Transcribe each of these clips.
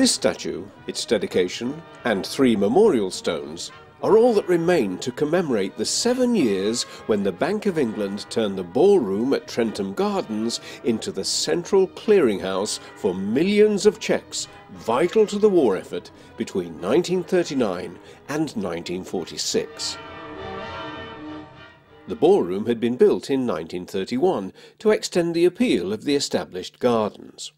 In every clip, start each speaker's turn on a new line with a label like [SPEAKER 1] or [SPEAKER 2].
[SPEAKER 1] This statue, its dedication, and 3 memorial stones are all that remain to commemorate the 7 years when the Bank of England turned the ballroom at Trentham Gardens into the central clearinghouse for millions of cheques vital to the war effort between 1939 and 1946. The ballroom had been built in 1931 to extend the appeal of the established gardens.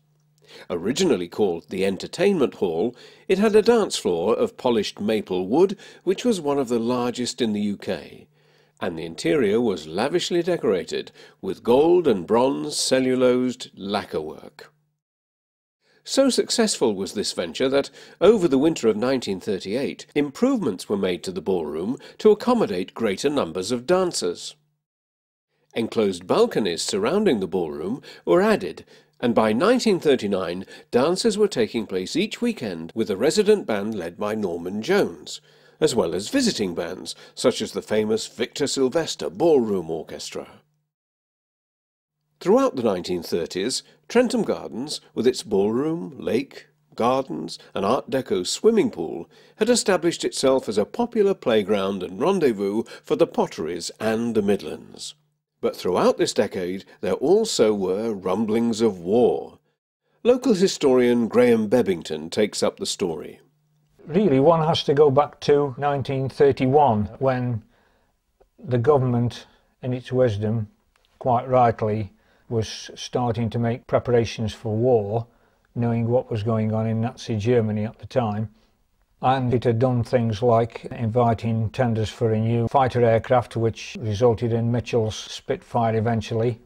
[SPEAKER 1] Originally called the Entertainment Hall, it had a dance floor of polished maple wood which was one of the largest in the UK, and the interior was lavishly decorated with gold and bronze cellulosed lacquer work. So successful was this venture that, over the winter of 1938, improvements were made to the ballroom to accommodate greater numbers of dancers. Enclosed balconies surrounding the ballroom were added, and by 1939 dances were taking place each weekend with a resident band led by Norman Jones, as well as visiting bands such as the famous Victor Sylvester Ballroom Orchestra. Throughout the 1930s, Trentham Gardens, with its ballroom, lake, gardens and Art Deco swimming pool, had established itself as a popular playground and rendezvous for the Potteries and the Midlands. But throughout this decade there also were rumblings of war. Local historian Graham Bebbington takes up the story.
[SPEAKER 2] Really, one has to go back to 1931, when the government, in its wisdom, quite rightly, was starting to make preparations for war, knowing what was going on in Nazi Germany at the time. And it had done things like inviting tenders for a new fighter aircraft, which resulted in Mitchell's Spitfire eventually.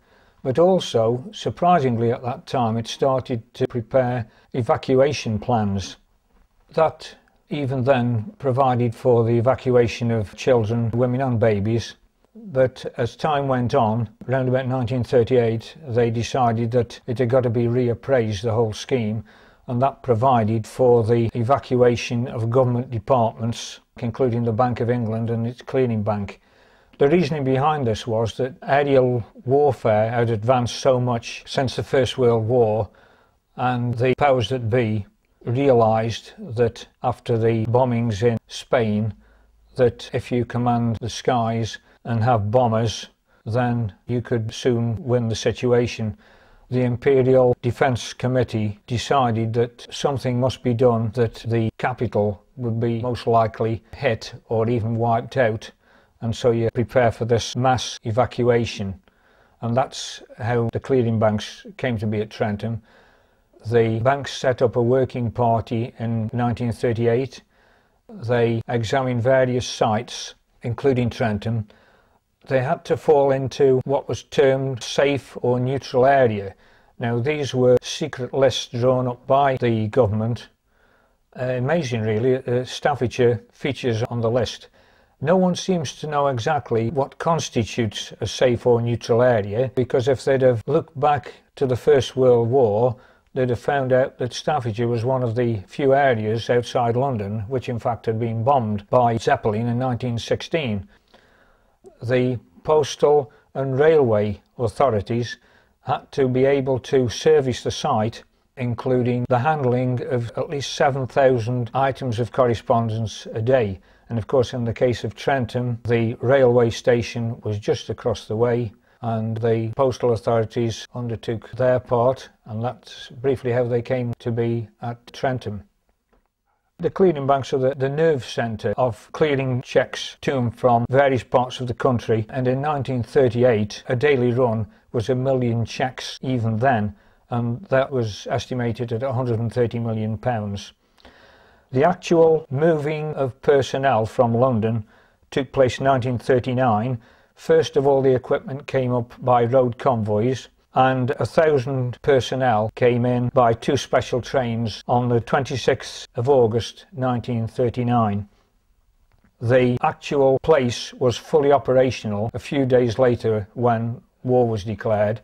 [SPEAKER 2] But also, surprisingly at that time, it started to prepare evacuation plans that even then provided for the evacuation of children, women and babies. But as time went on, around about 1938, they decided that it had got to be reappraised, the whole scheme, and that provided for the evacuation of government departments, including the Bank of England and its clearing bank. The reasoning behind this was that aerial warfare had advanced so much since the First World War, and the powers that be realised that after the bombings in Spain, that if you command the skies and have bombers, then you could soon win the situation. The Imperial Defence Committee decided that something must be done, that the capital would be most likely hit or even wiped out, and so you prepare for this mass evacuation. And that's how the clearing banks came to be at Trentham. The banks set up a working party in 1938. They examined various sites, including Trentham. They had to fall into what was termed safe or neutral area. Now, these were secret lists drawn up by the government. Amazing really, Staffordshire features on the list. No one seems to know exactly what constitutes a safe or neutral area, because if they'd have looked back to the First World War, they'd have found out that Staffordshire was one of the few areas outside London which in fact had been bombed by Zeppelin in 1916. The postal and railway authorities had to be able to service the site, including the handling of at least 7,000 items of correspondence a day. And of course, in the case of Trentham, the railway station was just across the way, and the postal authorities undertook their part, and that's briefly how they came to be at Trentham. The clearing banks are the nerve centre of clearing cheques to and from various parts of the country, and in 1938 a daily run was 1 million cheques even then, and that was estimated at £130 million. The actual moving of personnel from London took place in 1939. First of all, the equipment came up by road convoys, and 1,000 personnel came in by 2 special trains on the 26th of August 1939. The actual place was fully operational a few days later when war was declared.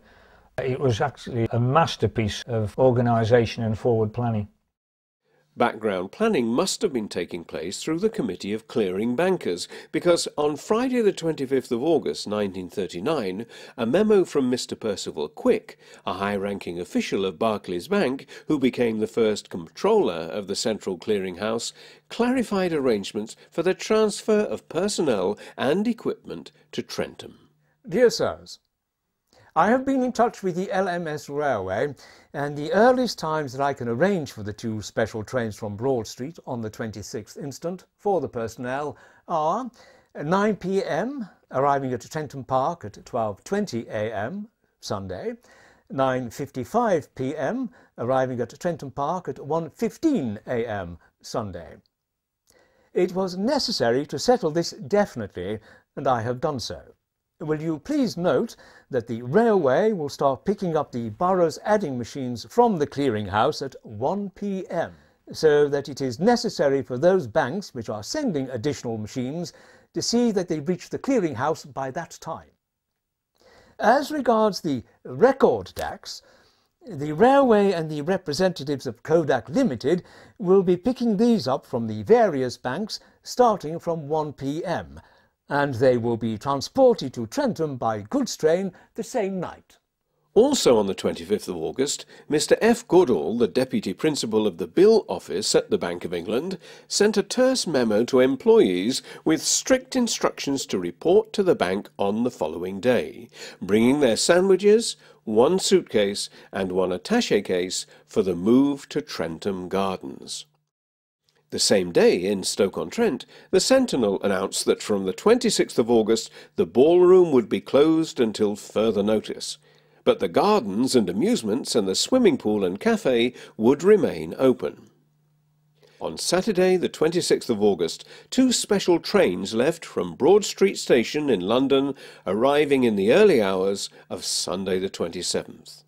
[SPEAKER 2] It was actually a masterpiece of organisation and forward planning.
[SPEAKER 1] Background planning must have been taking place through the Committee of Clearing Bankers, because on Friday the 25th of August 1939, a memo from Mr. Percival Quick, a high-ranking official of Barclays Bank, who became the first comptroller of the Central Clearing House, clarified arrangements for the transfer of personnel and equipment to Trentham.
[SPEAKER 3] Dear Sirs, I have been in touch with the LMS Railway, and the earliest times that I can arrange for the 2 special trains from Broad Street on the 26th instant for the personnel are 9 p.m, arriving at Trentham Park at 12:20 a.m. Sunday, 9:55 p.m, arriving at Trentham Park at 1:15 a.m. Sunday. It was necessary to settle this definitely, and I have done so. Will you please note that the railway will start picking up the borough's adding machines from the clearing house at 1 p.m, so that it is necessary for those banks which are sending additional machines to see that they reach the clearing house by that time. As regards the record DACs, the railway and the representatives of Kodak Limited will be picking these up from the various banks starting from 1 p.m, and they will be transported to Trentham by goods train the same night.
[SPEAKER 1] Also on the 25th of August, Mr. F. Goodall, the Deputy Principal of the Bill Office at the Bank of England, sent a terse memo to employees with strict instructions to report to the bank on the following day, bringing their sandwiches, 1 suitcase and 1 attaché case for the move to Trentham Gardens. The same day, in Stoke-on-Trent, the Sentinel announced that from the 26th of August the ballroom would be closed until further notice, but the gardens and amusements and the swimming pool and cafe would remain open. On Saturday, the 26th of August, 2 special trains left from Broad Street Station in London, arriving in the early hours of Sunday the 27th.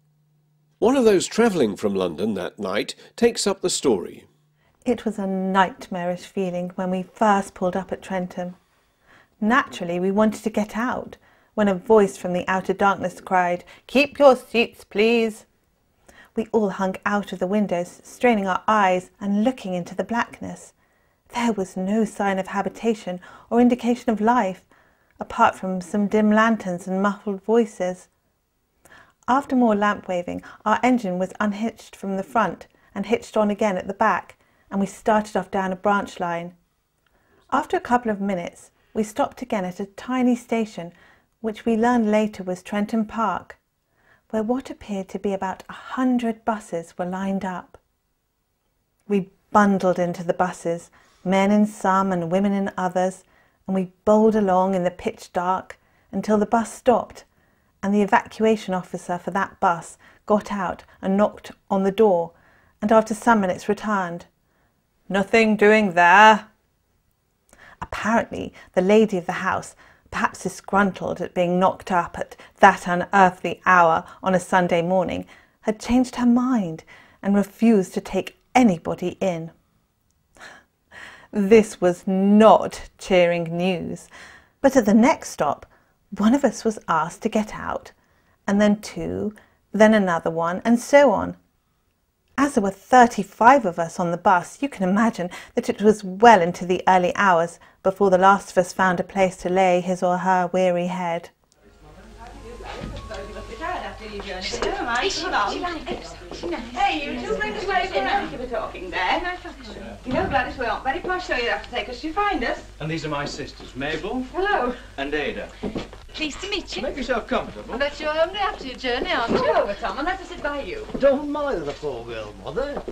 [SPEAKER 1] One of those travelling from London that night takes up the story.
[SPEAKER 4] It was a nightmarish feeling when we first pulled up at Trentham. Naturally, we wanted to get out, when a voice from the outer darkness cried, "Keep your seats, please." We all hung out of the windows, straining our eyes and looking into the blackness. There was no sign of habitation or indication of life, apart from some dim lanterns and muffled voices. After more lamp waving, our engine was unhitched from the front and hitched on again at the back, and we started off down a branch line. After a couple of minutes, we stopped again at a tiny station, which we learned later was Trentham Park, where what appeared to be about 100 buses were lined up. We bundled into the buses, men in some and women in others, and we bowled along in the pitch dark until the bus stopped, and the evacuation officer for that bus got out and knocked on the door, and after some minutes returned. "Nothing doing there." Apparently, the lady of the house, perhaps disgruntled at being knocked up at that unearthly hour on a Sunday morning, had changed her mind and refused to take anybody in. This was not cheering news, but at the next stop, one of us was asked to get out, and then 2, then another one, and so on. As there were 35 of us on the bus, you can imagine that it was well into the early hours before the last of us found a place to lay his or her weary head.
[SPEAKER 5] Hey, you two bring us where you were talking there. You know, Gladys, we aren't very posh, so you'll have to take us to find us.
[SPEAKER 6] And these are my sisters, Mabel.
[SPEAKER 5] Hello.
[SPEAKER 6] And Ada.
[SPEAKER 7] Pleased to meet you.
[SPEAKER 6] Make yourself comfortable.
[SPEAKER 7] I bet you're hungry after your journey, aren't you?
[SPEAKER 5] Come over, Tom, and let us sit by you.
[SPEAKER 8] Don't mind the poor girl, Mother.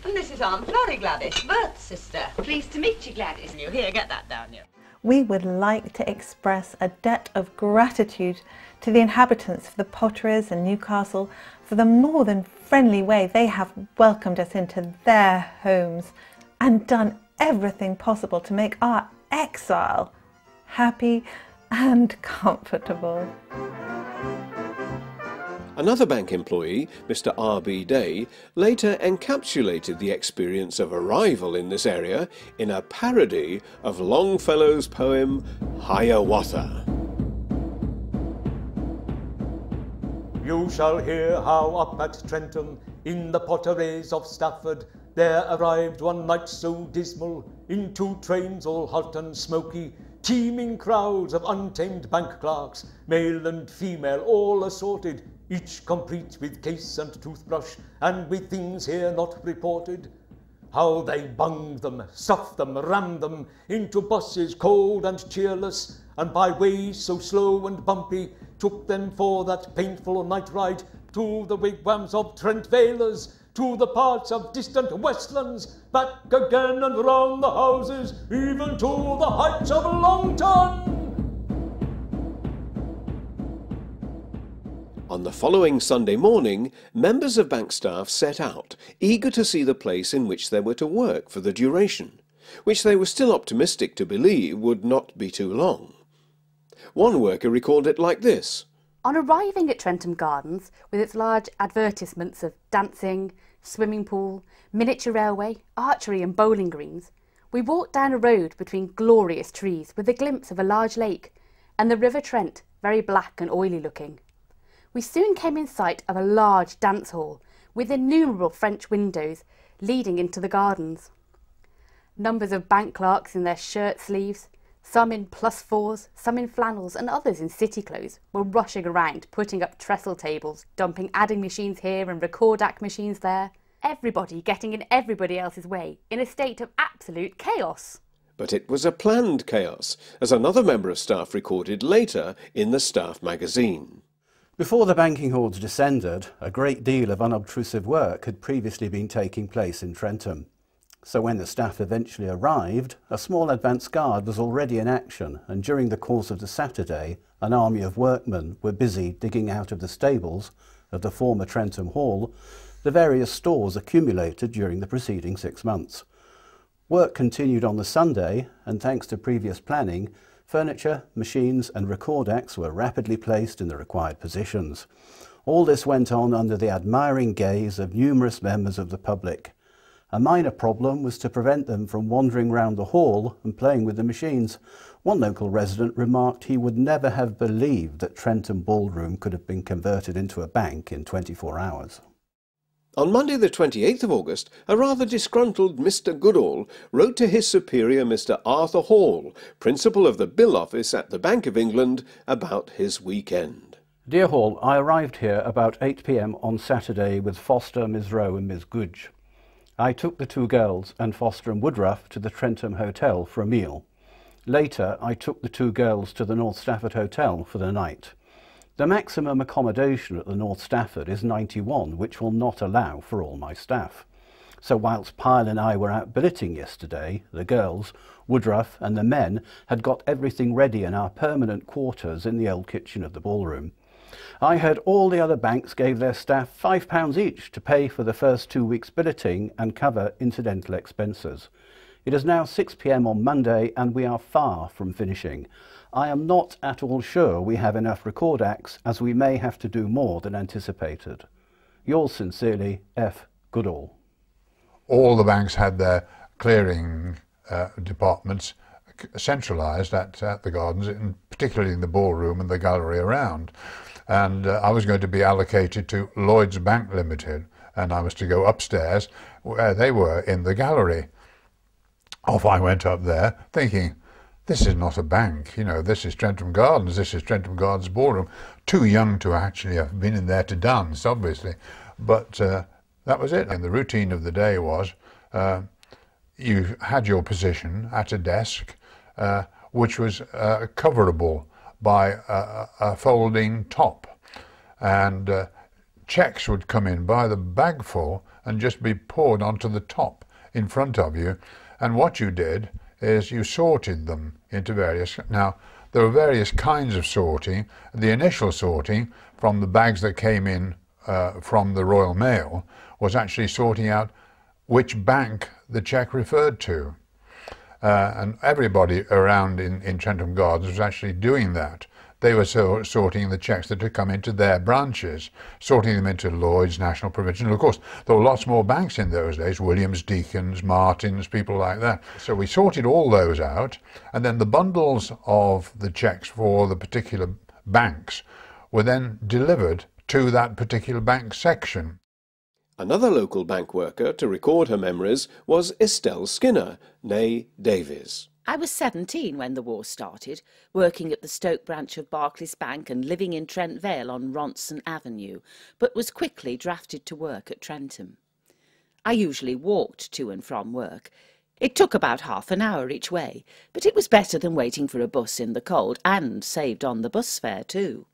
[SPEAKER 5] And this is Aunt Florrie, Gladys, Bert's sister.
[SPEAKER 7] Pleased to meet you, Gladys.
[SPEAKER 5] You here, get that down, you.
[SPEAKER 4] We would like to express a debt of gratitude to the inhabitants of the Potteries and Newcastle for the more than friendly way they have welcomed us into their homes and done everything possible to make our exile happy and comfortable.
[SPEAKER 1] Another bank employee, Mr. R.B. Day, later encapsulated the experience of arrival in this area in a parody of Longfellow's poem Hiawatha.
[SPEAKER 3] You shall hear how up at Trentham, in the potteries of Stafford, there arrived one night so dismal, in 2 trains all hot and smoky, teeming crowds of untamed bank clerks, male and female, all assorted, each complete with case and toothbrush, and with things here not reported. How they bunged them, stuffed them, rammed them into buses cold and cheerless, and by ways so slow and bumpy, took them for that painful night ride to the wigwams of Trent Valers, to the parts of distant Westlands, back again and round the houses, even to the heights of Longton.
[SPEAKER 1] On the following Sunday morning, members of bank staff set out, eager to see the place in which they were to work for the duration, which they were still optimistic to believe would not be too long. One worker recalled it like this.
[SPEAKER 9] On arriving at Trentham Gardens, with its large advertisements of dancing, swimming pool, miniature railway, archery and bowling greens, we walked down a road between glorious trees with a glimpse of a large lake and the River Trent, very black and oily looking. We soon came in sight of a large dance hall with innumerable French windows leading into the gardens. Numbers of bank clerks in their shirt sleeves, some in +4s, some in flannels and others in city clothes, were rushing around, putting up trestle tables, dumping adding machines here and recordac machines there. Everybody getting in everybody else's way in a state of absolute chaos.
[SPEAKER 1] But it was a planned chaos, as another member of staff recorded later in the staff magazine.
[SPEAKER 10] Before the banking halls descended, a great deal of unobtrusive work had previously been taking place in Trentham. So when the staff eventually arrived, a small advance guard was already in action, and during the course of the Saturday, an army of workmen were busy digging out of the stables of the former Trentham Hall the various stores accumulated during the preceding 6 months. Work continued on the Sunday, and thanks to previous planning, furniture, machines and recordacs were rapidly placed in the required positions. All this went on under the admiring gaze of numerous members of the public. A minor problem was to prevent them from wandering round the hall and playing with the machines. One local resident remarked he would never have believed that Trentham Ballroom could have been converted into a bank in 24 hours.
[SPEAKER 1] On Monday the 28th of August, a rather disgruntled Mr. Goodall wrote to his superior Mr. Arthur Hall, principal of the Bill Office at the Bank of England, about his weekend.
[SPEAKER 10] Dear Hall, I arrived here about 8 p.m. on Saturday with Foster, Miss Rowe and Miss Goodge. I took the 2 girls and Foster and Woodruff to the Trentham Hotel for a meal. Later, I took the 2 girls to the North Stafford Hotel for the night. The maximum accommodation at the North Stafford is 91, which will not allow for all my staff. So whilst Pyle and I were out billeting yesterday, the girls, Woodruff and the men had got everything ready in our permanent quarters in the old kitchen of the ballroom. I heard all the other banks gave their staff £5 each to pay for the first 2 weeks' billeting and cover incidental expenses. It is now 6 p.m. on Monday and we are far from finishing. I am not at all sure we have enough recordacs, as we may have to do more than anticipated. Yours sincerely, F. Goodall.
[SPEAKER 11] All the banks had their clearing departments centralised at the gardens, particularly in the ballroom and the gallery around. And I was going to be allocated to Lloyd's Bank Limited, and I was to go upstairs where they were in the gallery. Off I went up there thinking, this is not a bank, you know, this is Trentham Gardens, this is Trentham Gardens Ballroom. Too young to actually have been in there to dance, obviously, but that was it. And the routine of the day was you had your position at a desk which was coverable by a folding top, and cheques would come in by the bagful and just be poured onto the top in front of you, and what you did is you sorted them into various. Now there were various kinds of sorting. The initial sorting from the bags that came in from the Royal Mail was actually sorting out which bank the cheque referred to. And everybody around in Trentham Gardens was actually doing that. They were sorting the cheques that had come into their branches, sorting them into Lloyd's, National, Provincial. Of course, there were lots more banks in those days, Williams, Deacons, Martins, people like that. So we sorted all those out, and then the bundles of the cheques for the particular banks were then delivered to that particular bank section.
[SPEAKER 1] Another local bank worker to record her memories was Estelle Skinner, née Davies.
[SPEAKER 12] I was 17 when the war started, working at the Stoke branch of Barclays Bank and living in Trent Vale on Ronson Avenue, but was quickly drafted to work at Trentham. I usually walked to and from work. It took about half an hour each way, but it was better than waiting for a bus in the cold, and saved on the bus fare too.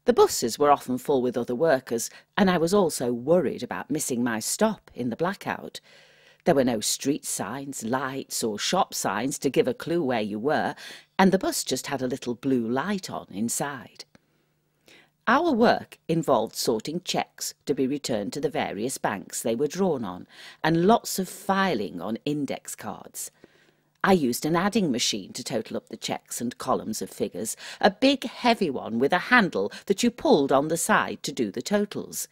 [SPEAKER 12] The buses were often full with other workers, and I was also worried about missing my stop in the blackout. There were no street signs, lights or shop signs to give a clue where you were, and the bus just had a little blue light on inside. Our work involved sorting cheques to be returned to the various banks they were drawn on, and lots of filing on index cards. I used an adding machine to total up the cheques and columns of figures, a big heavy one with a handle that you pulled on the side to do the totals.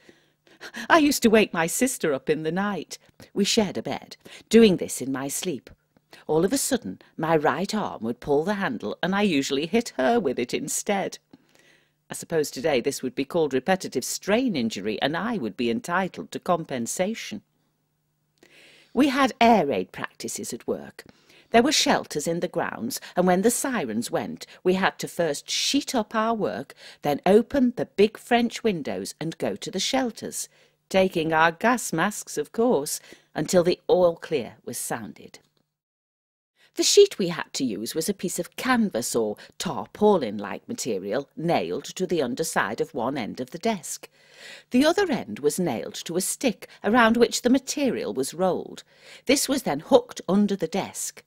[SPEAKER 12] I used to wake my sister up in the night. We shared a bed, doing this in my sleep. All of a sudden, my right arm would pull the handle, and I usually hit her with it instead. I suppose today this would be called repetitive strain injury, and I would be entitled to compensation. We had air raid practices at work. There were shelters in the grounds, and when the sirens went, we had to first sheet up our work, then open the big French windows and go to the shelters, taking our gas masks, of course, until the all clear was sounded. The sheet we had to use was a piece of canvas or tarpaulin-like material nailed to the underside of one end of the desk. The other end was nailed to a stick around which the material was rolled. This was then hooked under the desk.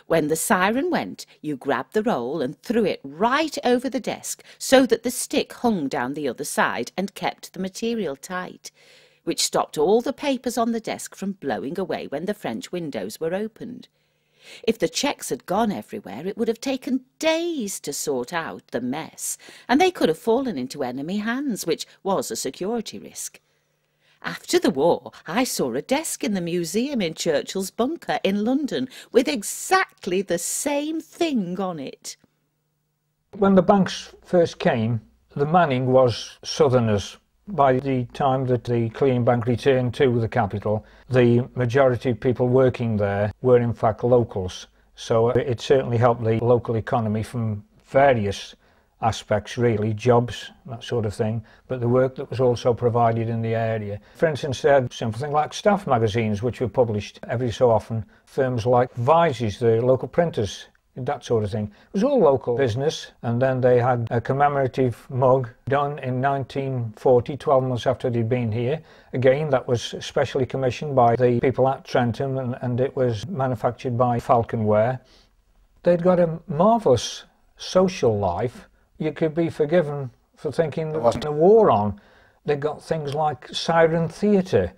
[SPEAKER 12] When the siren went, you grabbed the roll and threw it right over the desk so that the stick hung down the other side and kept the material tight, which stopped all the papers on the desk from blowing away when the French windows were opened. If the cheques had gone everywhere, it would have taken days to sort out the mess, and they could have fallen into enemy hands, which was a security risk. After the war, I saw a desk in the museum in Churchill's bunker in London with exactly the same thing on it.
[SPEAKER 2] When the banks first came, the manning was southerners. By the time that the Clean Bank returned to the capital, the majority of people working there were in fact locals. So it certainly helped the local economy from various aspects really, jobs, that sort of thing, but the work that was also provided in the area. For instance, they had something like staff magazines which were published every so often. Firms like Vises, the local printers, that sort of thing. It was all local business, and then they had a commemorative mug done in 1940, 12 months after they'd been here. Again, that was specially commissioned by the people at Trentham, and it was manufactured by Falconware. They'd got a marvellous social life. You could be forgiven for thinking there wasn't a war on. They got things like siren theatre,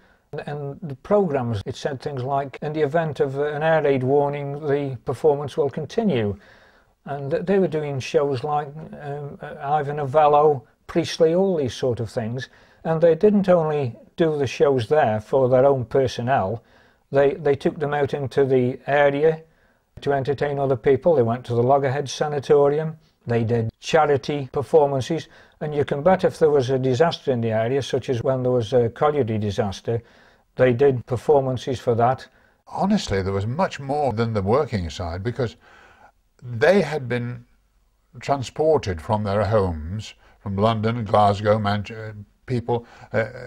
[SPEAKER 2] and the programmes, it said things like, in the event of an air raid warning, the performance will continue. And they were doing shows like Ivan Novello, Priestley, all these sort of things. And they didn't only do the shows there for their own personnel, they took them out into the area to entertain other people. They went to the Loggerhead Sanatorium. They did charity performances, and you can bet if there was a disaster in the area, such as when there was a colliery disaster, they did performances for that.
[SPEAKER 11] Honestly, there was much more than the working side, because they had been transported from their homes, from London, Glasgow, Manchester, people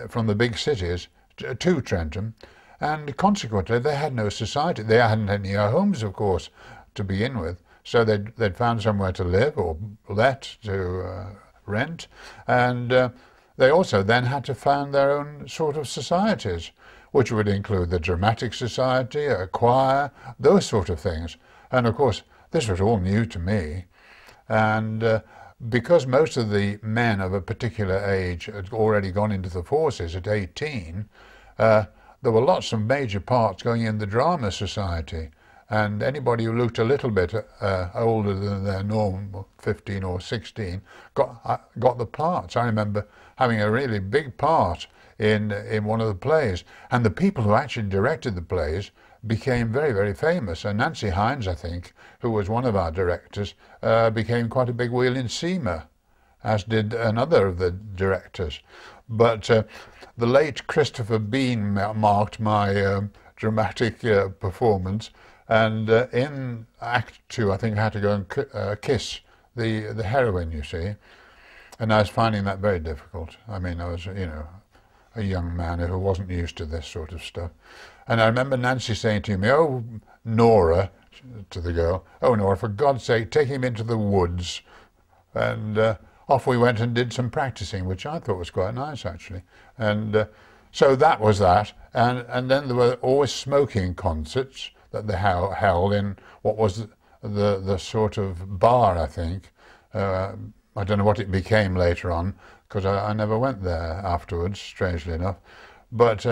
[SPEAKER 11] from the big cities to Trentham, and consequently they had no society. They hadn't any homes, of course, to begin with. So they'd found somewhere to live or let to rent, and they also then had to found their own sort of societies, which would include the dramatic society, a choir, those sort of things. And of course, this was all new to me, and because most of the men of a particular age had already gone into the forces at 18, there were lots of major parts going in the drama society. And anybody who looked a little bit older than their norm, 15 or 16, got the parts. I remember having a really big part in one of the plays, and the people who actually directed the plays became very, very famous. And Nancy Hines, I think, who was one of our directors, became quite a big wheel in Seamer. as did another of the directors. But the late Christopher Bean marked my dramatic performance, and in Act 2 I think I had to go and kiss the heroine, you see, and I was finding that very difficult. I mean, I was, you know, a young man who wasn't used to this sort of stuff. And I remember Nancy saying to me, "Oh, Nora," to the girl, "oh, Nora, for God's sake, take him into the woods." And off we went and did some practicing, which I thought was quite nice, actually. And so that was that. And then there were always smoking concerts that they held in what was the sort of bar, I think. I don't know what it became later on, because I never went there afterwards, strangely enough. But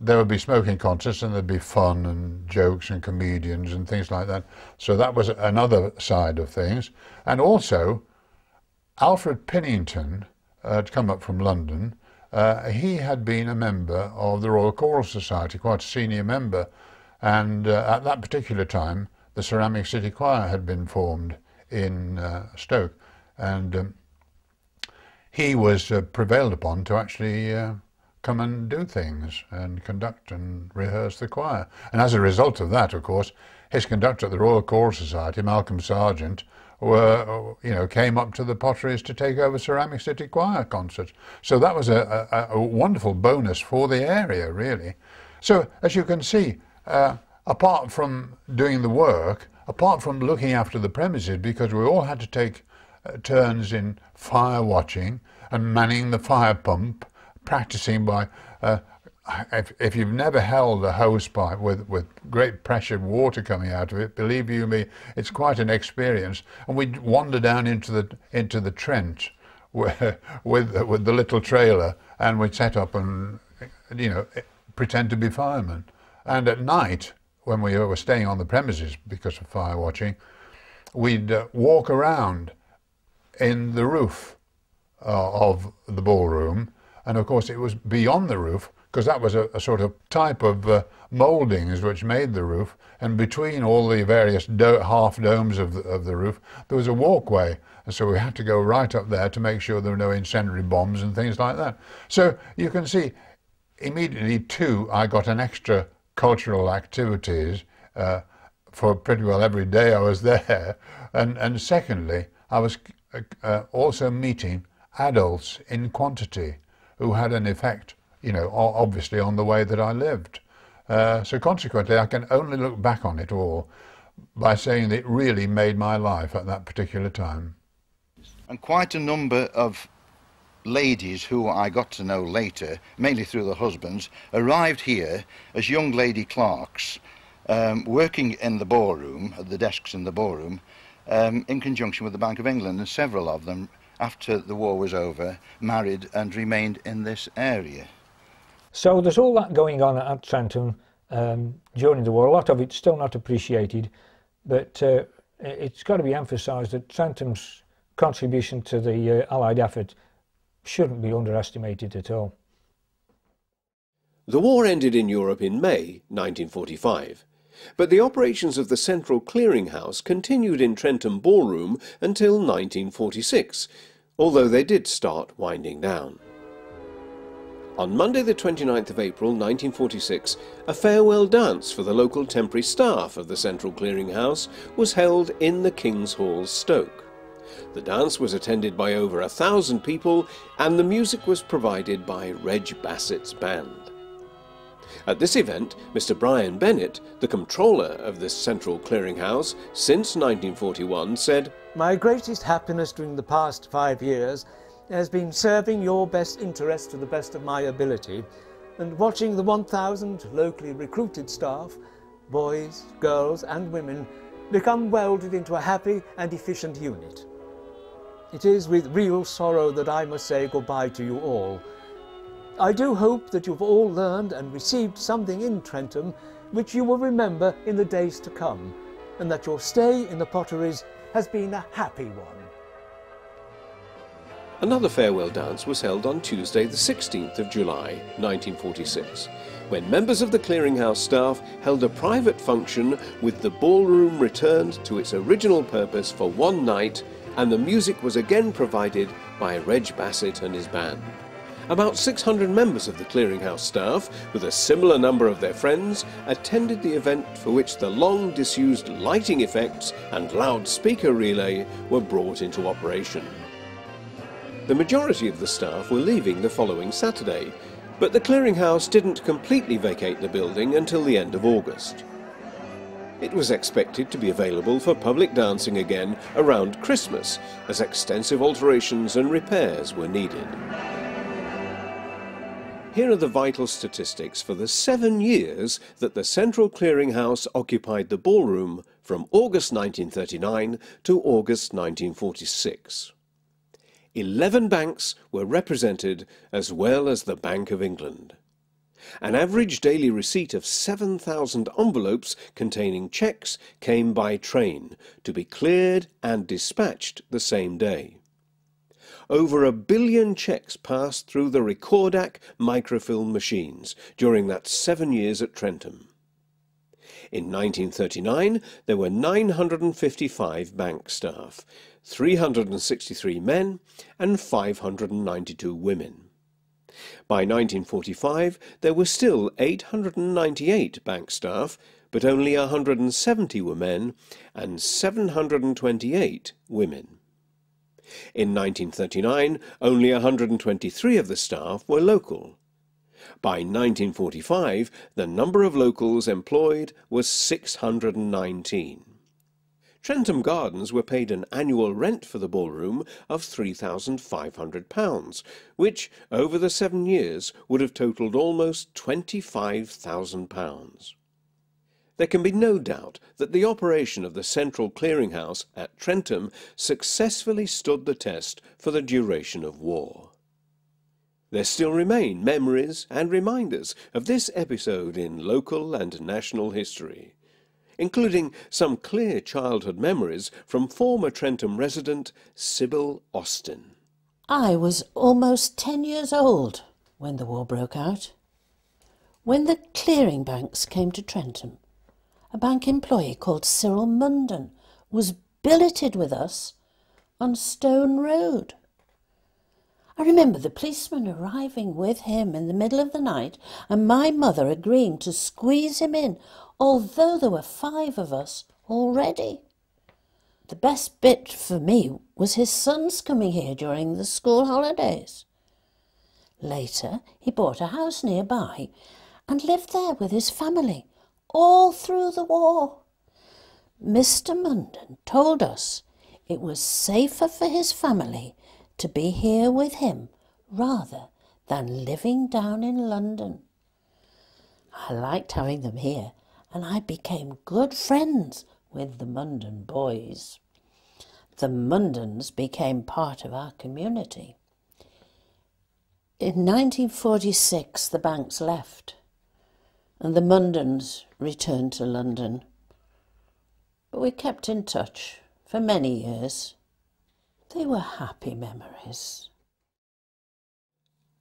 [SPEAKER 11] there would be smoking contests, and there'd be fun and jokes and comedians and things like that. So that was another side of things. And also, Alfred Pinnington had come up from London. He had been a member of the Royal Choral Society, quite a senior member. And at that particular time, the Ceramic City Choir had been formed in Stoke. And he was prevailed upon to actually come and do things and conduct and rehearse the choir. And as a result of that, of course, his conductor at the Royal Choral Society, Malcolm Sargent, came up to the Potteries to take over Ceramic City Choir concerts. So that was a wonderful bonus for the area, really. So as you can see, apart from doing the work, apart from looking after the premises, because we all had to take turns in fire watching and manning the fire pump, practicing by, if you've never held a hose pipe with great pressure water coming out of it, believe you me, it's quite an experience. And we'd wander down into the Trent with the little trailer, and we'd set up and, you know, pretend to be firemen. And at night, when we were staying on the premises because of fire watching, we'd walk around in the roof of the ballroom, and of course it was beyond the roof, because that was a sort of type of mouldings which made the roof, and between all the various half domes of the roof there was a walkway, and so we had to go right up there to make sure there were no incendiary bombs and things like that. So you can see immediately too I got an extra cultural activities for pretty well every day I was there, and secondly I was also meeting adults in quantity who had an effect, you know, obviously on the way that I lived. So consequently I can only look back on it all by saying that it really made my life at that particular time.
[SPEAKER 13] And quite a number of ladies who I got to know later, mainly through their husbands, arrived here as young lady clerks, working in the ballroom, at the desks in the ballroom, in conjunction with the Bank of England, and several of them, after the war was over, married and remained in this area.
[SPEAKER 2] So there's all that going on at Trentham during the war. A lot of it's still not appreciated, but it's got to be emphasised that Trentham's contribution to the Allied effort shouldn't be underestimated at all.
[SPEAKER 1] The war ended in Europe in May 1945. But the operations of the Central Clearing House continued in Trentham Ballroom until 1946, although they did start winding down. On Monday the 29th of April 1946, a farewell dance for the local temporary staff of the Central Clearing House was held in the King's Hall, Stoke. The dance was attended by over 1,000 people, and the music was provided by Reg Bassett's band. At this event, Mr. Brian Bennett, the comptroller of the Central Clearing House since 1941, said,
[SPEAKER 3] "My greatest happiness during the past 5 years has been serving your best interests to the best of my ability, and watching the 1,000 locally recruited staff, boys, girls and women, become welded into a happy and efficient unit. It is with real sorrow that I must say goodbye to you all. I do hope that you've all learned and received something in Trentham which you will remember in the days to come, and that your stay in the Potteries has been a happy one."
[SPEAKER 1] Another farewell dance was held on Tuesday the 16th of July 1946, when members of the Clearing House staff held a private function with the ballroom returned to its original purpose for one night and the music was again provided by Reg Bassett and his band. About 600 members of the clearinghouse staff, with a similar number of their friends, attended the event, for which the long disused lighting effects and loudspeaker relay were brought into operation. The majority of the staff were leaving the following Saturday, but the clearinghouse didn't completely vacate the building until the end of August. It was expected to be available for public dancing again around Christmas, as extensive alterations and repairs were needed. Here are the vital statistics for the 7 years that the Central Clearinghouse occupied the ballroom from August 1939 to August 1946. 11 banks were represented, as well as the Bank of England. An average daily receipt of 7,000 envelopes containing cheques came by train to be cleared and dispatched the same day. Over 1 billion cheques passed through the Recordac microfilm machines during that 7 years at Trentham. In 1939, there were 955 bank staff, 363 men and 592 women. By 1945, there were still 898 bank staff, but only 170 were men and 728 women. In 1939, only 123 of the staff were local. By 1945, the number of locals employed was 619. Trentham Gardens were paid an annual rent for the ballroom of £3,500, which, over the 7 years, would have totalled almost £25,000. There can be no doubt that the operation of the Central Clearinghouse at Trentham successfully stood the test for the duration of war. There still remain memories and reminders of this episode in local and national history, including some clear childhood memories from former Trentham resident Sybil Austin.
[SPEAKER 14] I was almost 10 years old when the war broke out. When the clearing banks came to Trentham, a bank employee called Cyril Munden was billeted with us on Stone Road. I remember the policeman arriving with him in the middle of the night and my mother agreeing to squeeze him in, although there were 5 of us already. The best bit for me was his sons coming here during the school holidays. Later, he bought a house nearby and lived there with his family all through the war. Mr. Munden told us it was safer for his family to be here with him rather than living down in London. I liked having them here, and I became good friends with the Munden boys. The Mundens became part of our community. In 1946, the banks left, and the Mundens returned to London. But we kept in touch for many years. They were happy memories.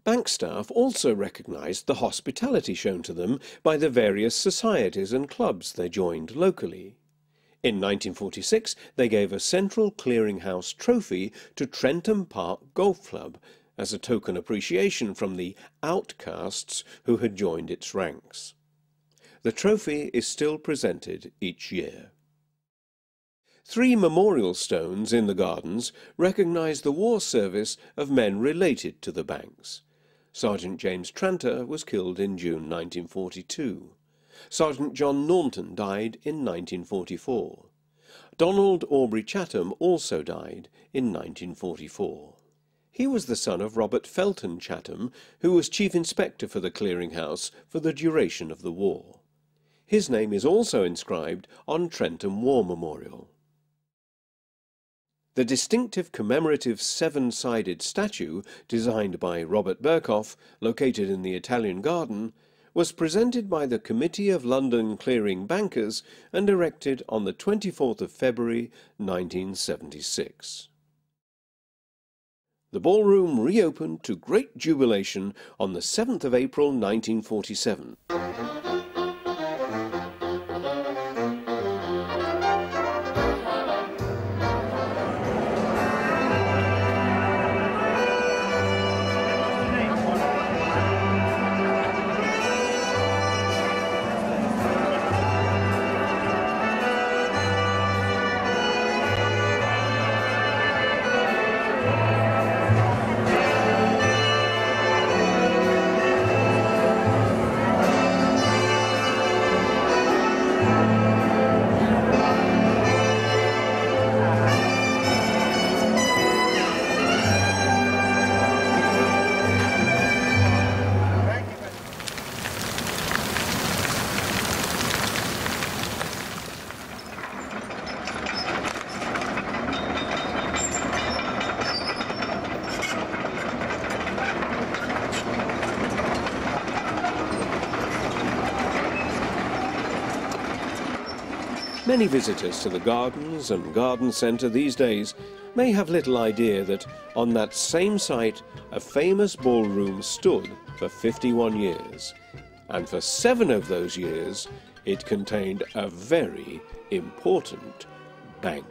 [SPEAKER 1] Bank staff also recognised the hospitality shown to them by the various societies and clubs they joined locally. In 1946, they gave a Central Clearinghouse trophy to Trentham Park Golf Club as a token appreciation from the outcasts who had joined its ranks. The trophy is still presented each year. 3 memorial stones in the gardens recognise the war service of men related to the banks. Sergeant James Tranter was killed in June 1942. Sergeant John Naunton died in 1944. Donald Aubrey Chatham also died in 1944. He was the son of Robert Felton Chatham, who was Chief Inspector for the Clearinghouse for the duration of the war. His name is also inscribed on Trentham War Memorial. The distinctive commemorative 7-sided statue, designed by Robert Berkoff, located in the Italian Garden, was presented by the Committee of London Clearing Bankers and erected on the 24th of February 1976. The ballroom reopened to great jubilation on the 7th of April 1947. Many visitors to the gardens and garden centre these days may have little idea that on that same site a famous ballroom stood for 51 years, and for 7 of those years it contained a very important bank.